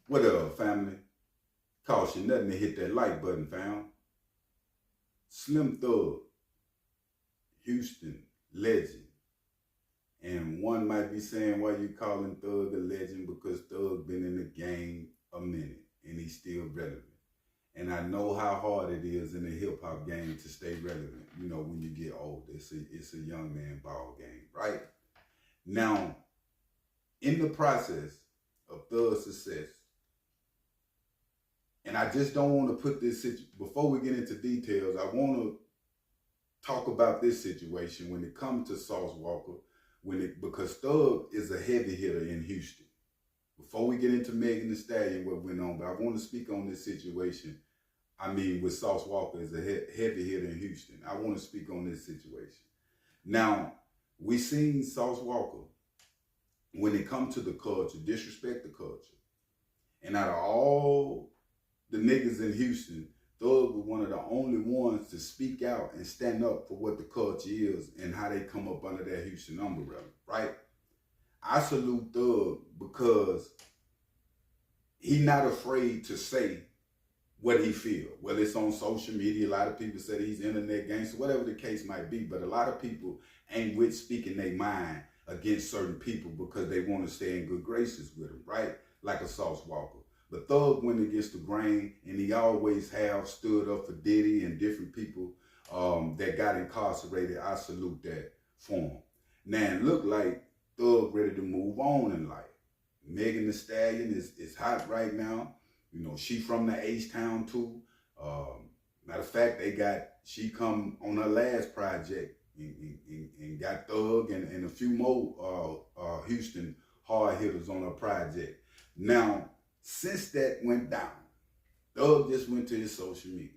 What up, family? Cost you nothing to hit that like button, fam. Slim Thug, Houston legend. And one might be saying, why you calling Thug a legend? Because Thug been in the game a minute and he's still relevant. And I know how hard it is in the hip hop game to stay relevant. You know, when you get old, it's a young man ball game, right? Now, in the process of Thug's success, and I just don't want to put this before we get into details, I want to talk about this situation when it comes to Sauce Walker, because Thug is a heavy hitter in Houston. Before we get into Megan Thee Stallion, what went on, but I want to speak on this situation. I mean, with Sauce Walker as a heavy hitter in Houston. I want to speak on this situation. Now, we seen Sauce Walker, when it comes to the culture, disrespect the culture. And out of all the niggas in Houston, Thug was one of the only ones to speak out and stand up for what the culture is and how they come up under that Houston umbrella, right? I salute Thug because he not afraid to say what he feel. Whether it's on social media, a lot of people say he's internet gangster, whatever the case might be, but a lot of people ain't with speaking their mind against certain people because they want to stay in good graces with them, right? Like a Sauce Walker. But Thug went against the grain, and he always have stood up for Diddy and different people that got incarcerated. I salute that for him. Now, it look like Thug ready to move on in life. Megan Thee Stallion is hot right now. You know, she from the HTown too. Matter of fact, she come on her last project and got Thug and a few more Houston hard hitters on her project. Now, since that went down, Thug just went to his social media.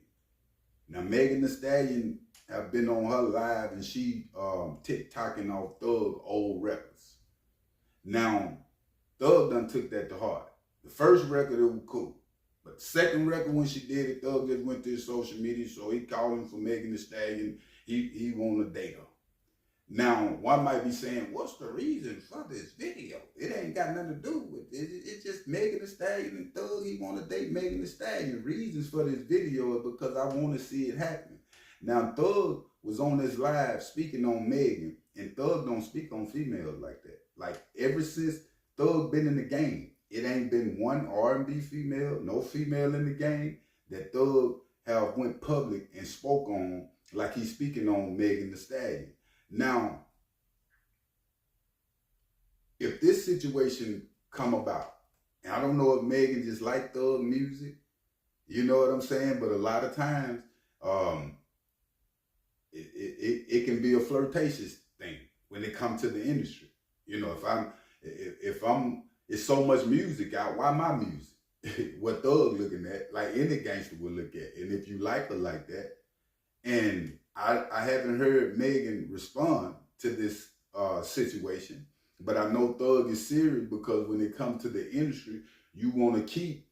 Now, Megan Thee Stallion have been on her live and she TikToking off Thug old records. Now, Thug done took that to heart. The first record, it was cool. But the second record, when she did it, Thug just went to his social media, so he calling for Megan Thee Stallion. He want to date her. Now, one might be saying, what's the reason for this video? It ain't got nothing to do with it. It's just Megan Thee Stallion and Thug. He want to date Megan Thee Stallion. Reasons for this video is because I want to see it happen. Now, Thug was on this live speaking on Megan, and Thug don't speak on females like that. Like, ever since Thug been in the game, it ain't been one R&B female, no female in the game that Thug have went public and spoke on like he's speaking on Megan Thee Stallion. Now, if this situation come about, and I don't know if Megan just like Thug music, you know what I'm saying? But a lot of times, it can be a flirtatious thing when it comes to the industry. You know, if it's so much music out, why my music? What Thug looking at, like any gangster would look at. And if you like her like that, and I haven't heard Megan respond to this situation, but I know Thug is serious because when it comes to the industry, you want to keep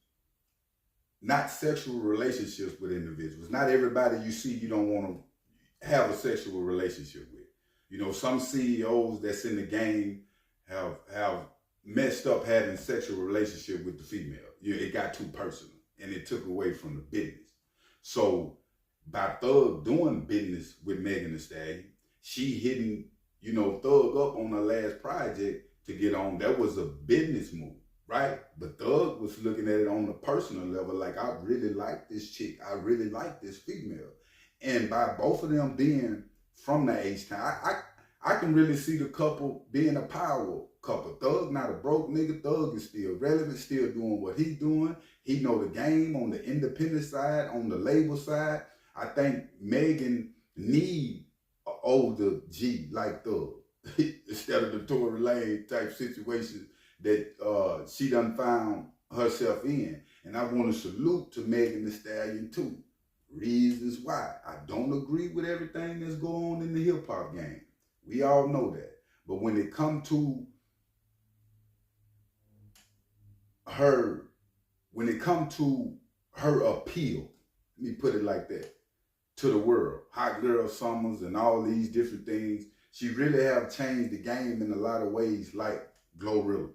not sexual relationships with individuals. Not everybody you see you don't want to have a sexual relationship with. You know, some CEOs that's in the game have messed up having sexual relationship with the female. It got too personal and it took away from the business. So by Thug doing business with Megan Thee Stallion, she hitting, you know, Thug up on her last project to get on. That was a business move, right? But Thug was looking at it on a personal level, like, I really like this chick. I really like this female. And by both of them being from the H-Town, I can really see the couple being a power couple. Thug not a broke nigga. Thug is still relevant, still doing what he doing. He know the game on the independent side, on the label side. I think Megan need an older G like Thug instead of the Tory Lane type situation that she done found herself in. And I want to salute to Megan Thee Stallion too. Reasons why. I don't agree with everything that's going on in the hip hop game. We all know that. But when it comes to her appeal, let me put it like that, to the world, Hot Girl Summers and all these different things, she really have changed the game in a lot of ways, like Glorilla.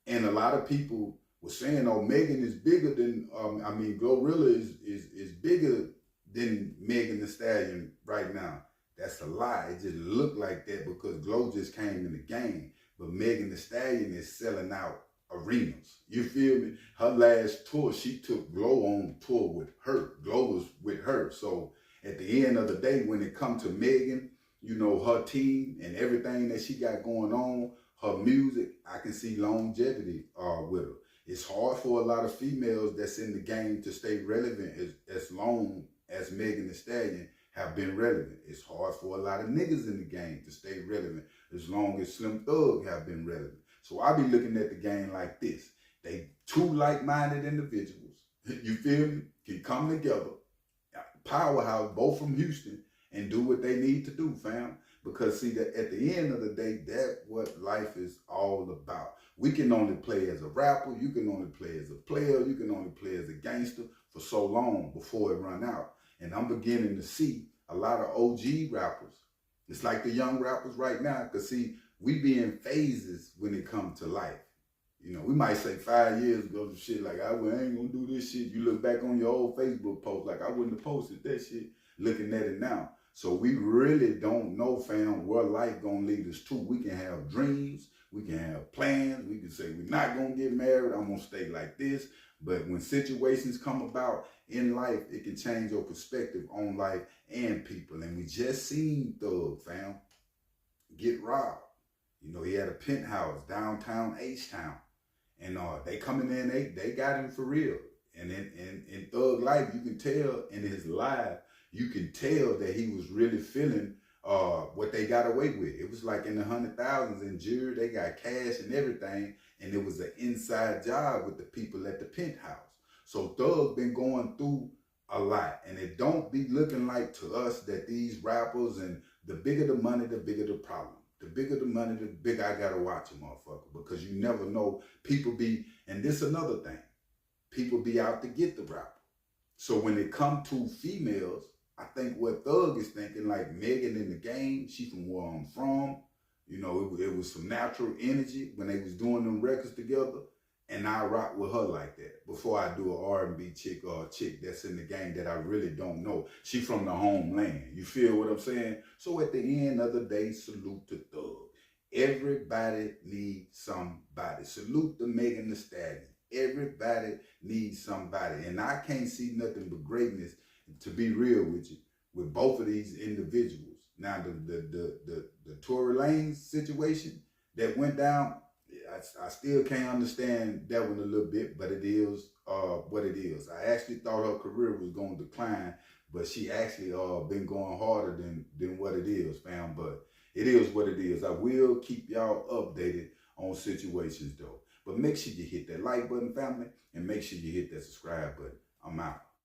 And a lot of people was saying, oh, Megan is bigger than, Glorilla is bigger than Megan Thee Stallion right now. That's a lie. It just looked like that because Glow just came in the game. But Megan Thee Stallion is selling out arenas. You feel me? Her last tour, she took Glow on tour with her. Glow was with her. So at the end of the day, when it comes to Megan, you know, her team and everything that she got going on, her music, I can see longevity with her. It's hard for a lot of females that's in the game to stay relevant as long as Megan Thee Stallion have been relevant. It's hard for a lot of niggas in the game to stay relevant as long as Slim Thug have been relevant. So I be looking at the game like this. They two like-minded individuals, you feel me, can come together, powerhouse, both from Houston, and do what they need to do, fam. Because see, that at the end of the day, that's what life is all about. We can only play as a rapper, you can only play as a player, you can only play as a gangster for so long before it run out. And I'm beginning to see a lot of OG rappers. It's like the young rappers right now, because see, we be in phases when it comes to life. You know, we might say 5 years ago some shit like, I ain't gonna do this shit. You look back on your old Facebook post, like I wouldn't have posted that shit, looking at it now. So we really don't know, fam, where life gonna lead us to. We can have dreams, we can have plans, we can say we're not gonna get married, I'm gonna stay like this. But when situations come about in life, it can change your perspective on life and people. And we just seen Thug, fam, get robbed. You know, he had a penthouse downtown HTown. And they coming in, they got him for real. And in Thug life, you can tell in his life, you can tell that he was really feeling what they got away with. It was like in the 100,000s in jury, they got cash and everything. And it was an inside job with the people at the penthouse. So Thug been going through a lot. And it don't be looking like to us that these rappers, and the bigger the money, the bigger the problem. The bigger the money, the bigger I gotta watch a motherfucker. Because you never know, people be, and this another thing, people be out to get the rapper. So when it come to females, I think what Thug is thinking, like Megan in the game, she from where I'm from. You know, it was some natural energy when they was doing them records together. And I rock with her like that before I do an R&B chick or a chick that's in the game that I really don't know. She from the homeland. You feel what I'm saying? So at the end of the day, salute to Thug. Everybody needs somebody. Salute to Megan Thee Stallion. Everybody needs somebody. And I can't see nothing but greatness, to be real with you, with both of these individuals. Now, the Tory Lanez situation that went down, I still can't understand that one a little bit, but it is what it is. I actually thought her career was going to decline, but she actually been going harder than what it is, fam. But it is what it is. I will keep y'all updated on situations, though. But make sure you hit that like button, family, and make sure you hit that subscribe button. I'm out.